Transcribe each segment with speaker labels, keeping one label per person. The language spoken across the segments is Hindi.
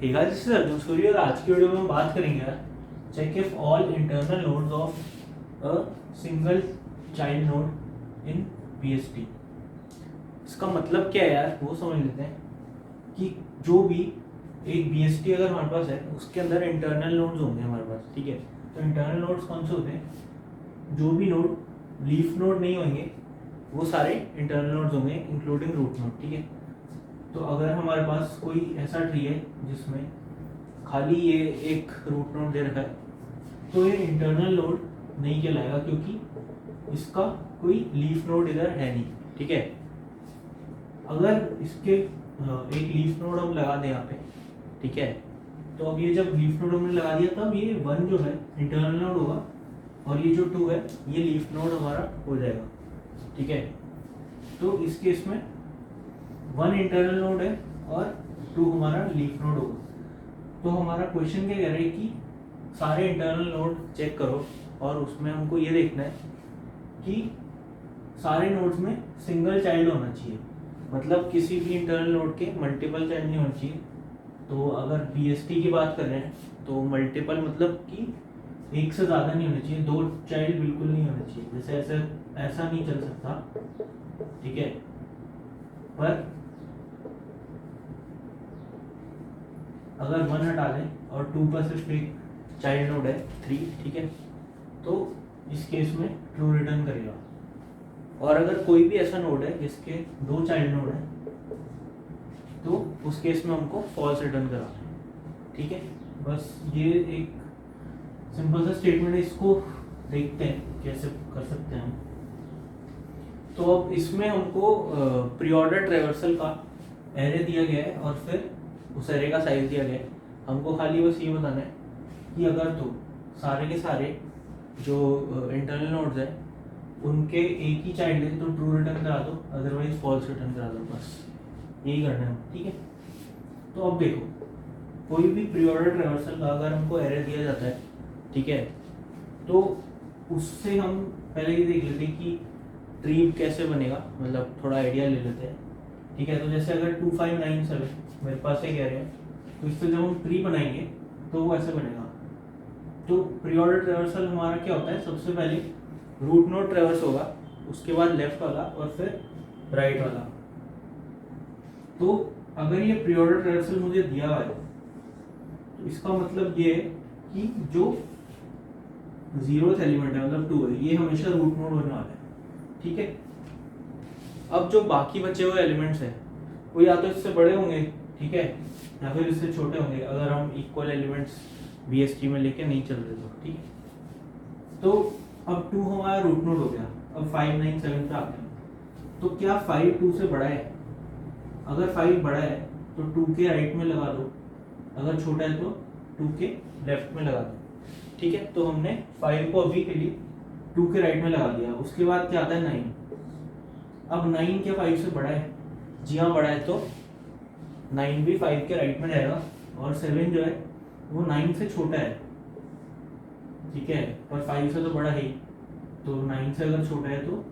Speaker 1: Hey guys, this is Arjun Suri और आज की वीडियो में हम बात करेंगे check if all internal nodes of a single child node in BST. इसका मतलब क्या है यार, वो समझ लेते हैं कि जो भी एक बीएसटी अगर हमारे पास है उसके अंदर इंटरनल नोड्स होंगे हमारे पास, ठीक है। तो इंटरनल नोड्स कौन से होते हैं? जो भी नोड लीफ नोड नहीं होंगे वो सारे इंटरनल नोड्स होंगे इंक्लूडिंग रूट नोड, ठीक है। तो अगर हमारे पास कोई ऐसा ट्री है जिसमें खाली ये एक रूट नोड दे रखा है तो ये इंटरनल नोड नहीं कहलाएगा क्योंकि इसका कोई लीफ नोड इधर है नहीं, ठीक है। अगर इसके एक लीफ नोड हम लगा दें यहाँ पे, ठीक है, तो अब ये जब लीफ नोड हमने लगा दिया तब ये 1 जो है इंटरनल नोड होगा और ये जो 2 है ये लीफ नोड हमारा हो जाएगा, ठीक है। तो इस केस में 1 इंटरनल नोड है और 2 हमारा लीफ नोड होगा। तो हमारा क्वेश्चन क्या कह रहा है कि सारे इंटरनल नोड चेक करो और उसमें हमको ये देखना है कि सारे नोड्स में सिंगल चाइल्ड होना चाहिए, मतलब किसी भी इंटरनल नोड के मल्टीपल चाइल्ड नहीं होना चाहिए। तो अगर बीएसटी की बात कर रहे हैं तो मल्टीपल मतलब कि एक से ज़्यादा नहीं होना चाहिए, 2 चाइल्ड बिल्कुल नहीं होना चाहिए। जैसे ऐसा नहीं चल सकता, ठीक है। पर अगर 1 हटा दें और 2 पर सिर्फ एक चाइल्ड नोड है 3, ठीक है, तो इस केस में ट्रू रिटर्न करेगा। और अगर कोई भी ऐसा नोड है जिसके 2 चाइल्ड नोड है तो उस केस में हमको फॉल्स रिटर्न कराना है, ठीक है। बस ये एक सिंपल सा स्टेटमेंट है, इसको देखते हैं कैसे कर सकते हैं हम। तो अब इसमें हमको प्री ऑर्डर ट्रेवर्सल का एरे दिया गया है और फिर उस एरे का साइज दिया गया है। हमको खाली बस ये बताना है कि अगर तो सारे के सारे जो इंटरनल नोड्स हैं उनके एक ही चाइल्ड है तो ट्रू रिटर्न करा दो, अदरवाइज फॉल्स रिटर्न करा दो, बस यही करना है, ठीक है। तो अब देखो, कोई भी प्री ऑर्डर ट्रेवर्सल का अगर हमको एरे दिया जाता है, ठीक है, तो उससे हम पहले ये देख लेते हैं कि ट्री कैसे बनेगा, मतलब थोड़ा आइडिया ले लेते हैं, ठीक है। तो जैसे अगर 2597 मेरे पास एक एरे है तो इससे जब हम ट्री बनाएंगे तो वो ऐसे बनेगा। तो प्री ऑर्डर ट्रेवर्सल हमारा क्या होता है, सबसे पहले रूट नोड ट्रेवर्स होगा, उसके बाद लेफ्ट वाला और फिर राइट वाला। तो अगर ये प्री ऑर्डर ट्रेवर्सल मुझे दिया हुआ है तो इसका मतलब ये है कि जो 0th एलिमेंट है मतलब 2 है ये हमेशा रूट नोड होने वाला है, ठीक है। अब जो बाकी बचे हुए एलिमेंट्स हैं वो या तो इससे बड़े होंगे, ठीक है, या फिर इससे छोटे होंगे अगर हम इक्वल एलिमेंट्स बीएसटी में लेके नहीं चल रहे तो, ठीक है। तो अब 2 हमारा रूट नोड हो गया, अब 597 पे आ गया। तो क्या 5 2 से बड़ा है? अगर 5 बड़ा है तो 2 के राइट में लगा दो, अगर छोटा है तो 2 के लेफ्ट में लगा दो, ठीक है। तो हमने 5 को अभी के लिए 2 के राइट में लगा दिया। उसके बाद क्या आता है 9। अब 9 क्या 5 से बड़ा है? जी हाँ, बड़ा है, तो 9 भी 5 के राइट में जाएगा और 7 जो है वो 9 से छोटा है, ठीक है, पर 5 से तो बड़ा है ही। तो 9 से अगर छोटा है तो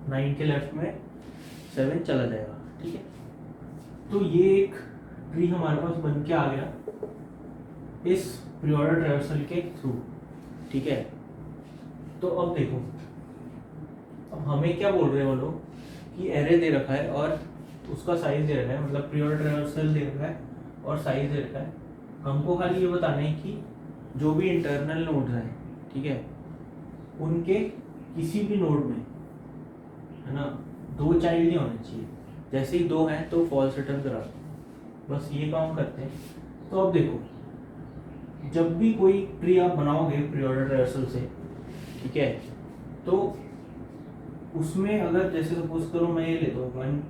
Speaker 1: 9 के लेफ्ट में 7 चला जाएगा, ठीक है। तो ये एक ट्री हमारे पास बन के आ गया इस प्री ऑर्डर ट्रेवर्सल के थ्रू, ठीक है। तो अब देखो, अब हमें क्या बोल रहे हैं वो लोग कि एरे दे रखा है और उसका साइज दे रखा है, मतलब प्री ऑर्डर ट्रेवर्सल दे रखा है और साइज दे रखा है। हमको खाली ये बताना है कि जो भी इंटरनल नोड्स हैं, ठीक है, उनके किसी भी नोड में, है ना, 2 चाइल्ड नहीं होने चाहिए। जैसे ही 2 हैं तो फॉल्स रिटर्न करा दो, बस ये काम करते हैं। तो अब देखो, जब भी कोई ट्री आप बनाओगे प्री ऑर्डर ट्रेवर्सल से, ठीक है, तो उसमें अगर जैसे सपोज करो मैं ये लेता हूँ 1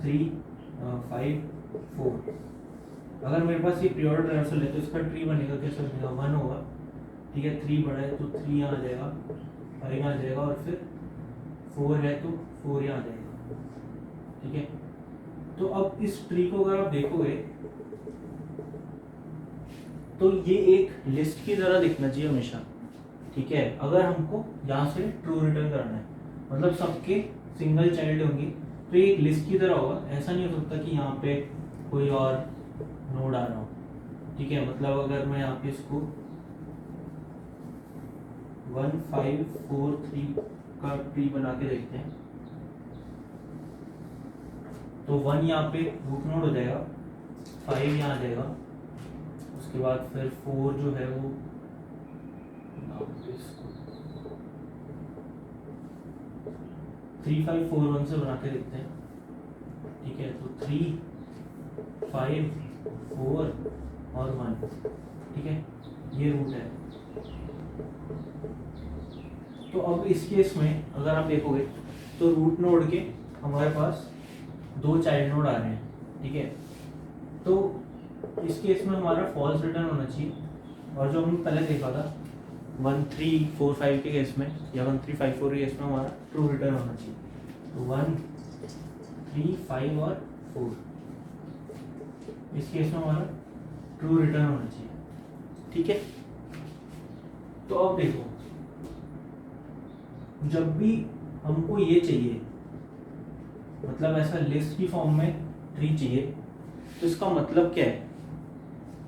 Speaker 1: 3 5 4, अगर मेरे पास ये प्री ऑर्डर ट्रेवर्सल है तो इसका ट्री बनेगा कैसे बनेगा? 1 होगा, ठीक है, 3 बड़ा है तो 3 यहाँ आ जाएगा, 5 यहाँ आ जाएगा और फिर 4 है तो 4 यहाँ आ जाएगा, ठीक है। तो अब इस ट्री को अगर आप देखोगे तो ये एक लिस्ट की तरह दिखना चाहिए हमेशा, ठीक है। अगर हमको यहाँ से ट्रू रिटर्न करना है, मतलब सबके सिंगल चाइल्ड होंगे तो ये एक लिस्ट की तरह होगा। ऐसा नहीं हो सकता कि यहाँ पे कोई और नोड आ रहा हो, ठीक है, मतलब अगर मैं यहाँ पे इसको 1 5 4 3 का ट्री बना के देखते हैं, तो 1 यहाँ पे रूट नोड हो जाएगा, 5 यहाँ आ जाएगा, उसके बाद फिर 4 जो है वो 3 5 4 1 से बना के देखते हैं। ठीक है, तो 3 5 4 और 1, ठीक है, ये रूट है। तो अब इस केस में अगर आप देखोगे तो रूट नोड के हमारे पास 2 चाइल्ड नोड आ रहे हैं, ठीक है। तो इस केस में हमारा फॉल्स रिटर्न होना चाहिए, और जो हमने पहले देखा था 1 3 4 5 के केस में या 1 3 5 4 के केस में हमारा ट्रू रिटर्न होना चाहिए। तो 1 3 5 और 4, इस केस में हमारा ट्रू रिटर्न होना चाहिए, ठीक है। तो अब देखो, जब भी हमको ये चाहिए, मतलब ऐसा लिस्ट की फॉर्म में ट्री चाहिए, तो इसका मतलब क्या है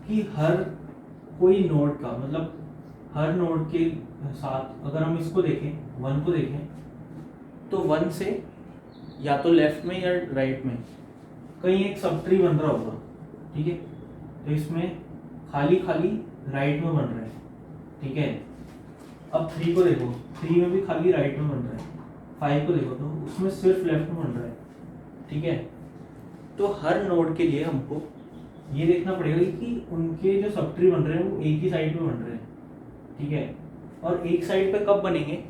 Speaker 1: कि हर कोई नोड का, मतलब हर नोड के साथ अगर हम इसको देखें, 1 को देखें, तो 1 से या तो लेफ्ट में या राइट में कहीं एक सब ट्री बन रहा होगा, ठीक है। तो इसमें खाली खाली राइट में बन रहा है, ठीक है। अब 3 को देखो, 3 में भी खाली राइट में बन रहा है। 5 को देखो तो उसमें सिर्फ लेफ्ट में बन रहा है, ठीक है। तो हर नोड के लिए हमको ये देखना पड़ेगा कि उनके जो सब ट्री बन रहे हैं वो एक ही साइड पे बन रहे हैं, ठीक है। और एक साइड पे कब बनेंगे,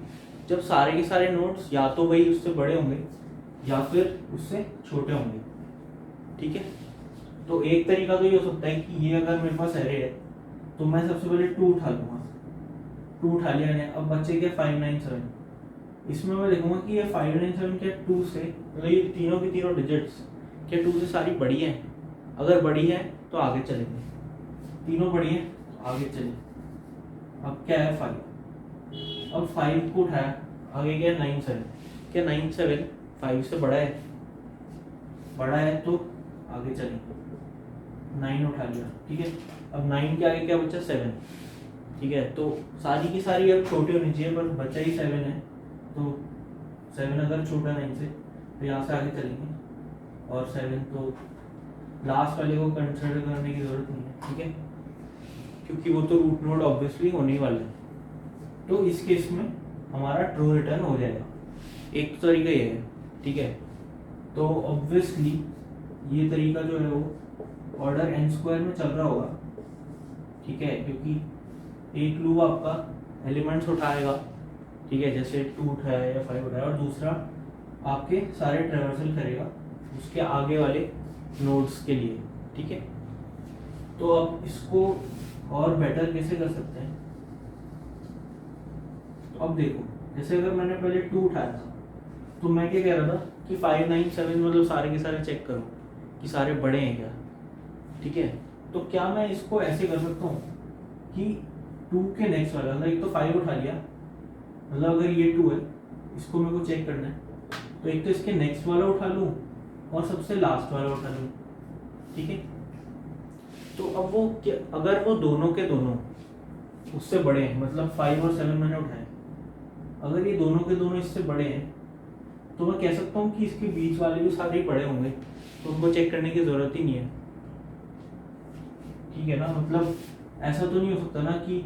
Speaker 1: जब सारे के सारे नोड्स या तो वही उससे बड़े होंगे या फिर उससे छोटे होंगे, ठीक है। तो एक तरीका तो ये हो सकता है कि ये अगर मेरे पास एरे है तो मैं सबसे पहले 2 उठा लूँगा, 2 उठा लिया मैंने, अब बच्चे क्या 5 9 7, इसमें मैं देखूंगा कि ये 5 9 7 क्या 2 से, मतलब ये तीनों की तीनों डिजिट्स क्या 2 से सारी बड़ी हैं। अगर बड़ी है तो आगे चलेंगे, तीनों बड़ी हैं तो आगे चलें। अब क्या है 5, अब 5 को उठाया, आगे क्या 9 7, क्या 9 7 5 से बड़ा है, बड़ा है तो आगे चलेंगे। 9 उठा लिया, ठीक है। अब 9 के आगे क्या बचा 7, ठीक है। तो सारी की सारी अब छोटी होनी चाहिए, पर बच्चा ही 7 है, तो 7 अगर छोटा 9 से तो यहाँ से आगे चलेंगे, और 7 तो लास्ट वाले को कंसिडर करने की जरूरत नहीं है, ठीक है, क्योंकि वो तो रूट नोड ऑब्वियसली होने ही वाला है। तो इस केस में हमारा ट्रू रिटर्न हो जाएगा। एक तरीका ये है, ठीक है। तो ऑब्वियसली ये तरीका जो है वो ऑर्डर n² में चल रहा होगा, ठीक है, क्योंकि एक लूप आपका एलिमेंट्स उठाएगा, ठीक है, जैसे 2 उठाया या 5 उठाया, और दूसरा आपके सारे ट्रेवर्सल करेगा उसके आगे वाले नोड्स के लिए, ठीक है। तो अब इसको और बेटर कैसे कर सकते हैं, तो अब देखो, जैसे अगर मैंने पहले 2 उठाया था तो मैं क्या कह रहा था कि 5 9 7 मतलब सारे के सारे चेक करो कि सारे बड़े हैं क्या, ठीक है। तो क्या मैं इसको ऐसे कर सकता हूँ कि 2 के नेक्स्ट वाला, मतलब एक तो 5 उठा लिया, मतलब अगर ये 2 है, इसको मेरे को चेक करना है, तो एक तो इसके नेक्स्ट वाला उठा लूँ और सबसे लास्ट वाला उठा लूँ, ठीक है। तो अब वो क्या, अगर वो दोनों के दोनों उससे बड़े हैं, मतलब 5 और 7 मैंने उठाए, अगर ये दोनों के दोनों इससे बड़े हैं तो मैं कह सकता हूँ कि इसके बीच वाले भी सारे बड़े होंगे, तो उनको चेक करने की जरूरत ही नहीं है, ठीक है ना। मतलब ऐसा तो नहीं हो सकता ना कि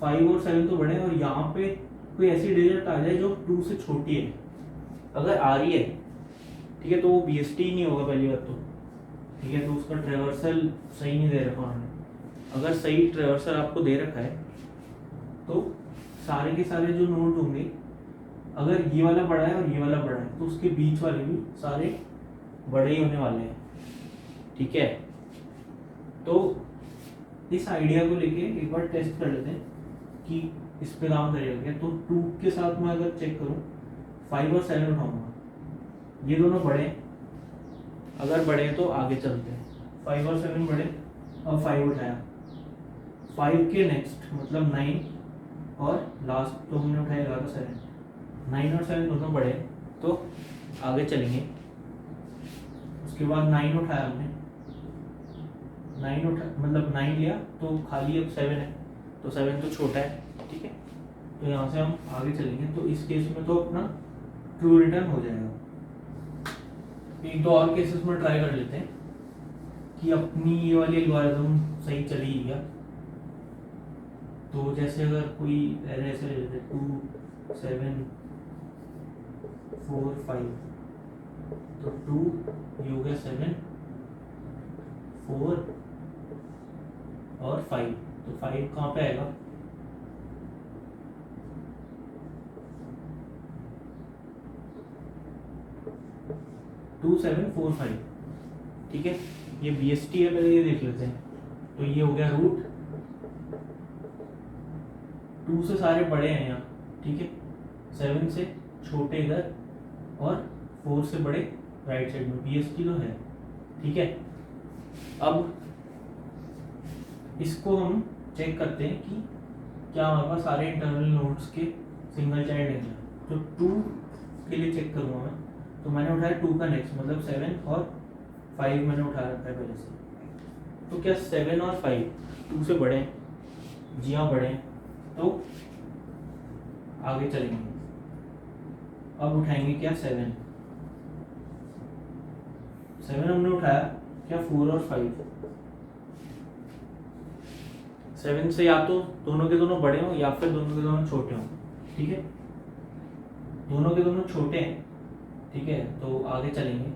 Speaker 1: 5 और 7 तो बड़े हैं और यहाँ पे कोई ऐसी डिजिट आ जाए जो 2 से छोटी है। अगर आ रही है, ठीक है, तो वो BST ही नहीं होगा पहली बात तो, ठीक है। तो उसका ट्रेवर्सल सही नहीं दे रखा उन्होंने। अगर सही ट्रेवर्सल आपको दे रखा है तो सारे के सारे जो नोड होंगे, अगर ये वाला बड़ा है और ये वाला बड़ा है तो उसके बीच वाले भी सारे बड़े ही होने वाले हैं, ठीक है। तो इस आइडिया को लेके एक बार टेस्ट कर लेते हैं कि इस पे काम करेगा क्या। तो 2 के साथ मैं अगर चेक करूं, 5 और 7 उठाऊंगा, ये दोनों बड़े हैं, अगर बड़े हैं तो आगे चलते हैं। 5 और 7 बड़े, अब 5 उठाया, 5 के नेक्स्ट मतलब 9 और लास्ट तो हमने उठाया 11 7, 9 और 7 दोनों बड़े तो आगे चलेंगे। उसके बाद 9 उठाया हमने, 9 उठा, मतलब 9 लिया तो खाली अब 7 है, तो 7 तो छोटा है, ठीक है। तो यहाँ से हम आगे चलेंगे, तो इस केस में तो अपना ट्रू रिटर्न हो जाएगा। एक दो और केसेस में ट्राई कर लेते हैं कि अपनी ये वाली एल्गोरिथम सही चली क्या। तो जैसे अगर कोई ऐसे ले लेते 2 7 4 5, तो 2 ये हो गया 7 4 और 5, तो 5 कहाँ पे आएगा, 2 7 4 5, ठीक है। ये BST है, पहले ये देख लेते हैं। तो ये हो गया रूट, 2 से सारे बड़े हैं यहाँ, ठीक है, 7 से छोटे इधर और 4 से बड़े राइट साइड में, BST तो है, ठीक है। अब इसको हम चेक करते हैं कि क्या हमारे पास सारे इंटरनल नोड्स के सिंगल चाइल्ड हैं। तो 2 के लिए चेक करूँगा मैं, तो मैंने उठाया 2 का नेक्स्ट, मतलब 7 और 5 मैंने उठा रखा है पहले से। तो क्या 7 और 5 2 से बड़े हैं? जी हाँ, बड़े हैं। तो आगे चलेंगे, अब उठाएंगे क्या 7 हमने उठाया, क्या 4 और 5। 7 से या तो दोनों के दोनों बड़े हों या फिर दोनों के दोनों छोटे हों, ठीक है। दोनों के दोनों छोटे हैं, ठीक है, तो आगे चलेंगे।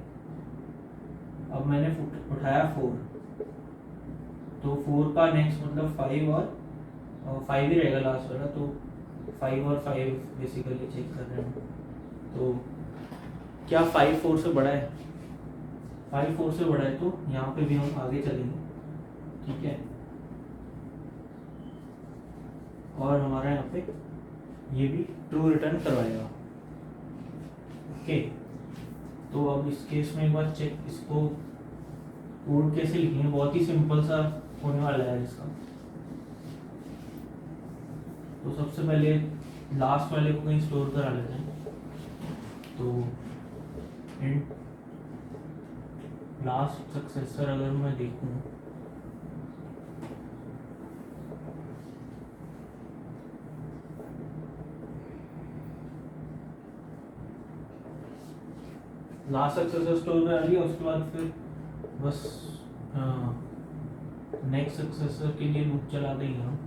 Speaker 1: अब मैंने उठाया 4, तो 4 का नेक्स्ट मतलब 5 और 5 ही रहेगा लास्ट वाला, तो 5 और 5 बेसिकली चेक कर रहे हैं। तो क्या 5 4 से बड़ा है? 5 4 से बड़ा है, तो यहाँ पे भी हम आगे चलेंगे, ठीक है। और हमारा यहाँ पे ये भी ट्रू रिटर्न करवाएगा, ओके। तो अब इस केस में एक बार चेक, इसको कोड कैसे लिखेंगे, बहुत ही सिंपल सा होने वाला है इसका। तो सबसे पहले लास्ट वाले को कहीं स्टोर करा लेते हैं। तो इंट लास्ट सक्सेसर अगर मैं देखूं, लास्ट सक्सेसर स्टोर करा लिया, उसके बाद फिर बस नेक्स्ट सक्सेसर के लिए लूप चला देंगे हम।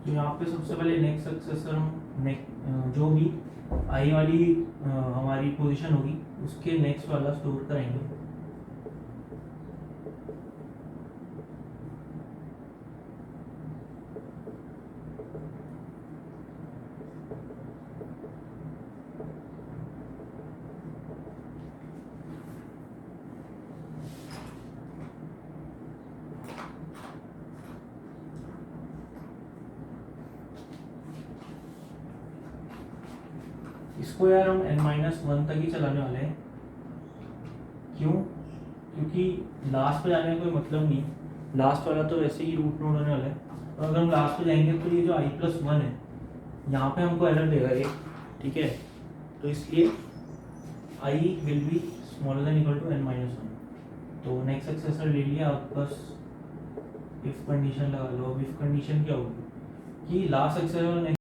Speaker 1: तो यहाँ पे सबसे पहले नेक्स्ट सक्सेसर हम जो भी आई वाली हमारी पोजीशन होगी उसके नेक्स्ट वाला स्टोर करेंगे। इसको यार हम n-1 तक ही चलाने वाले हैं। क्यों? क्योंकि लास्ट पे जाने का कोई मतलब नहीं, लास्ट वाला तो वैसे ही रूट नोड होने वाला है। और अगर हम लास्ट पे जाएंगे तो ये जो i+1 है यहाँ पे हमको एरर देगा एक, ठीक है। तो इसलिए i will be smaller than equal to n-1। तो नेक्स्ट सक्सेसर ले लिया, आप बस इफ कंडीशन लगा लो। अब इफ कंडीशन क्या होगी कि लास्ट सक्सेसर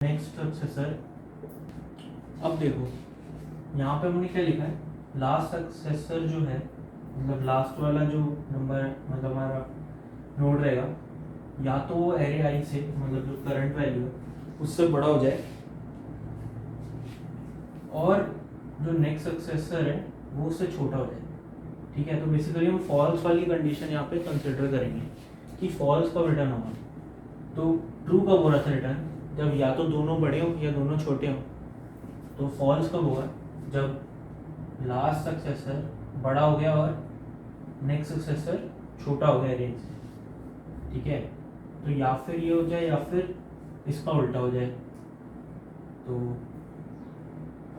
Speaker 1: नेक्स्ट सक्सेसर। अब देखो यहाँ पे हमने क्या लिखा है, लास्ट सक्सेसर जो है मतलब लास्ट वाला जो नंबर मतलब हमारा नोड रहेगा, या तो वो एरे आई से मतलब जो करंट वैल्यू है उससे बड़ा हो जाए और जो नेक्स्ट सक्सेसर है वो उससे छोटा हो जाए। ठीक है, तो बेसिकली हम फॉल्स वाली कंडीशन यहाँ पे कंसिडर करेंगे कि फॉल्स कब रिटर्न होगा। तो ट्रू कब हो रहा था रिटर्न, जब या तो दोनों बड़े हो या दोनों छोटे हो। तो फॉल्स कब होगा, जब लास्ट सक्सेसर बड़ा हो गया और नेक्स्ट सक्सेसर छोटा हो गया रेंज से। ठीक है, तो या फिर ये हो जाए या फिर इसका उल्टा हो जाए। तो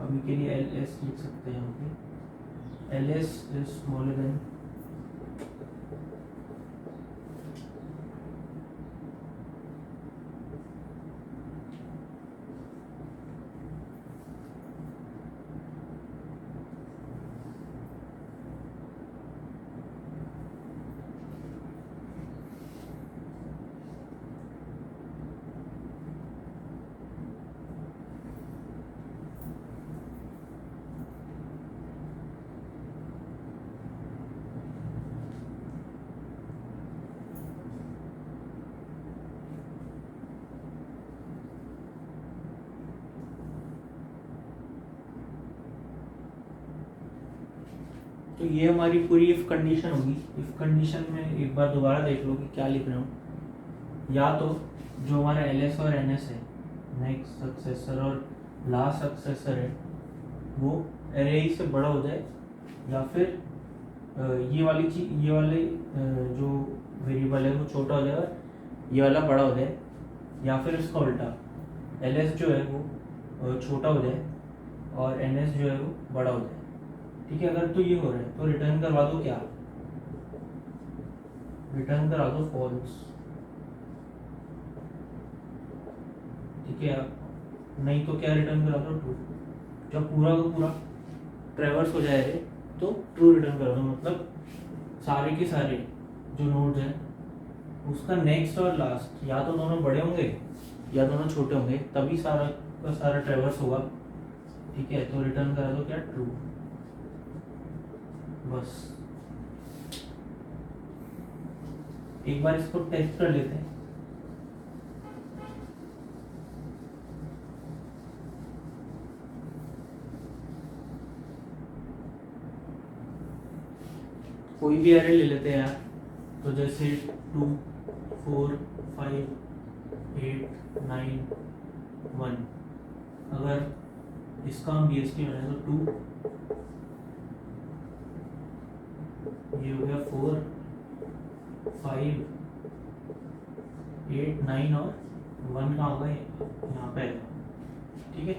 Speaker 1: अभी के लिए एल एस लिख सकते हैं यहाँ पे, L S is smaller than तो ये हमारी पूरी इफ कंडीशन होगी। इफ कंडीशन में एक बार दोबारा देख लो कि क्या लिख रहा हूँ। या तो जो हमारा एल एस और एन एस है, नेक्स्ट सक्सेसर और लास्ट सक्सेसर है, वो एरे से बड़ा हो जाए, या फिर ये वाली चीज, ये वाले जो वेरिएबल है वो छोटा हो जाएगा, ये वाला बड़ा हो जाए, या फिर इसका उल्टा, एल एस जो है वो छोटा हो जाए और एन एस जो है वो बड़ा हो जाए। ठीक है, अगर तो ये हो रहा है तो रिटर्न करवा दो क्या, रिटर्न करा दो फॉल्स। ठीक है, नहीं तो क्या रिटर्न करा दो ट्रू। जब पूरा का पूरा ट्रेवर्स हो जाए तो ट्रू रिटर्न करा दो, मतलब सारे के सारे जो नोड्स हैं उसका नेक्स्ट और लास्ट या तो दोनों बड़े होंगे या दोनों छोटे होंगे, तभी सारा का सारा ट्रेवर्स होगा। ठीक है, तो रिटर्न करा दो क्या, ट्रू। बस एक बार इसको टेस्ट कर लेते हैं। कोई भी एरे ले लेते हैं यार, तो जैसे 2 4 5 8 9 1, अगर इसका हम BST बनाए तो 2, ये हो गया 4 5 8 9 और 1 कहाँ होगा, यहाँ पे आएगा। ठीक है,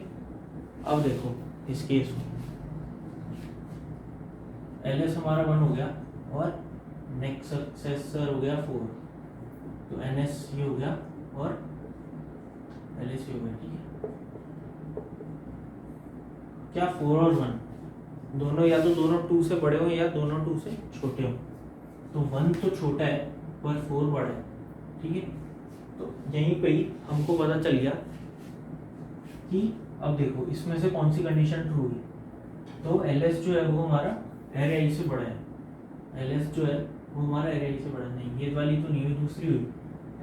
Speaker 1: अब देखो इस केस में एल एस हमारा 1 हो गया और नेक्स्ट सक्सेसर हो गया 4, तो एन एस ये हो गया और एल एस ये हो गया। ठीक है, क्या 4 और 1 दोनों या तो दोनों 2 से बड़े हो या दोनों 2 से छोटे हो। तो 1 तो छोटा है पर 4 बड़ा है। ठीक है, तो यहीं पे ही हमको पता चल गया कि अब देखो इसमें से कौन सी कंडीशन ट्रू है। तो एल एस जो है वो हमारा एरे आई से बड़ा है, एल एस जो है वो हमारा एरे आई से बड़ा नहीं, ये वाली तो नहीं हुई, दूसरी हुई।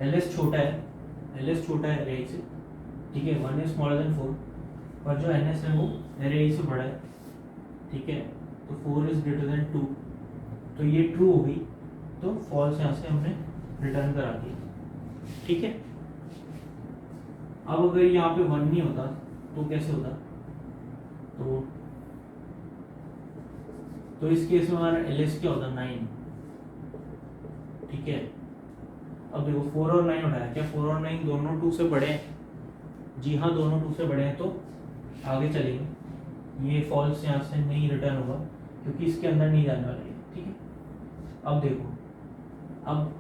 Speaker 1: एल एस छोटा है, एल एस छोटा है एरे आई से। ठीक है, 1 इज स्मॉलर देन 4, पर जो एन एस है वो एरे आई से बड़ा है। ठीक है, तो 4 इज ग्रेटर देन 2, तो ये ट्रू हो गई, तो फॉल्स यहाँ से हमने रिटर्न करा दिया। ठीक है, अब अगर यहाँ पे 1 नहीं होता तो कैसे होता, तो इस केस में हमारा एल एस क्या होता, 9। ठीक है, अब देखो 4 और 9 उठाया, क्या 4 और 9 दोनों 2 से बड़े हैं? जी हाँ, दोनों 2 से बड़े हैं, तो आगे चलेंगे। ये फॉल्स यहाँ से नहीं रिटर्न होगा क्योंकि इसके अंदर नहीं जाने वाला है। ठीक है, अब देखो, अब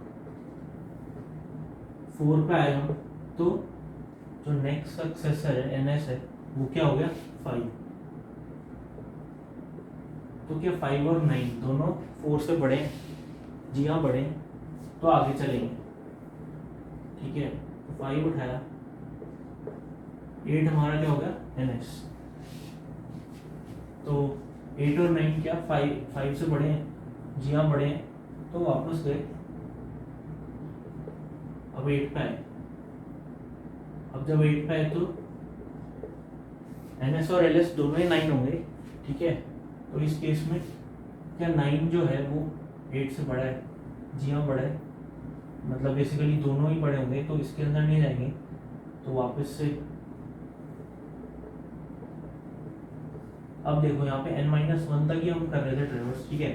Speaker 1: 4 पे आए हम, तो जो नेक्स्ट सक्सेसर है एन एस है वो क्या हो गया, 5। तो क्या 5 और 9 दोनों 4 से बड़े हैं? जी हाँ, बड़े हैं, तो आगे चलेंगे। ठीक है, 5 उठाया, 8 हमारा क्या हो गया, एन एस। तो 8 और 9 क्या 5 से बड़े हैं? जी हाँ, बड़े हैं, तो वापस गए, अब 8 पे आए, अब जब 8 पे है तो NS और LS दोनों ही 9 होंगे, ठीक है। तो इस केस में क्या 9 जो है वो 8 से बड़ा है? जी हाँ बड़ा है, मतलब बेसिकली दोनों ही बड़े होंगे, तो इसके अंदर नहीं जाएंगे। तो वापस से अब देखो यहाँ पे n-1 तक ही हम कर रहे थे ट्रेवर्स, ठीक है।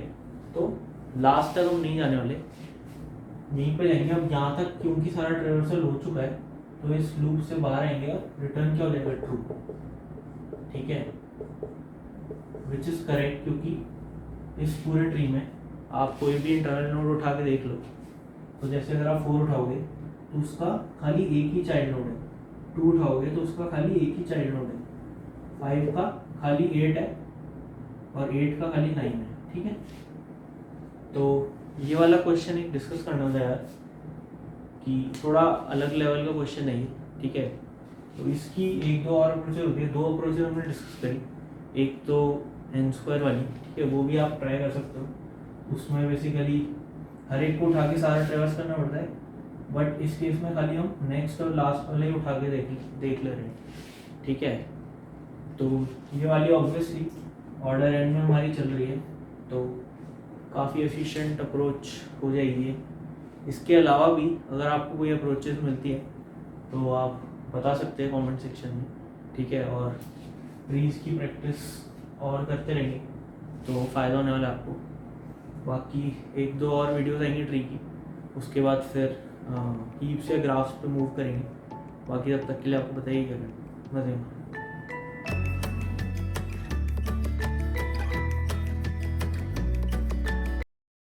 Speaker 1: तो लास्ट तक हम नहीं जाने वाले, यहीं पे जाएंगे। अब यहाँ तक क्योंकि सारा ट्रेवर्सल हो चुका है, तो इस लूप से बाहर आएंगे और रिटर्न क्या हो जाएगा? ट्रू, ठीक है, विच इज करेक्ट, क्योंकि इस पूरे ट्री में आप कोई भी इंटरनल नोड उठा के देख लो, तो जैसे अगर आप 4 उठाओगे तो उसका खाली एक ही चाइल्ड नोड है, 2 उठाओगे तो उसका खाली एक ही चाइल्ड नोड है, 5 का खाली 8 है और 8 का खाली 9 है, ठीक है। तो ये वाला क्वेश्चन एक डिस्कस करना था यार, कि थोड़ा अलग लेवल का क्वेश्चन है ये, ठीक है। तो इसकी एक दो और अप्रोचेज होती है, 2 अप्रोचेज हमने डिस्कस करी, एक तो n² वाली, ठीक है, वो भी आप ट्राई कर सकते हो। उसमें बेसिकली हर एक को उठा के सारा ट्रेवर्स करना पड़ता है, बट इस केस में खाली हम नेक्स्ट और लास्ट वाले ही उठा के देख ले रहे हैं, ठीक है। तो ये वाली ऑब्वियसली ऑर्डर एंड में हमारी चल रही है, तो काफ़ी एफिशिएंट अप्रोच हो जाएगी ये। इसके अलावा भी अगर आपको कोई अप्रोचेस मिलती है तो आप बता सकते हैं कमेंट सेक्शन में, ठीक है। और ट्रीज की प्रैक्टिस और करते रहेंगे तो फ़ायदा होने वाला है आपको। बाकी 1-2 और वीडियोस आएंगी ट्री की, उसके बाद फिर हीप्स या ग्राफ्स पे मूव करेंगे। बाकी तब तक के लिए आपको बताइए क्या करना, मज़े में।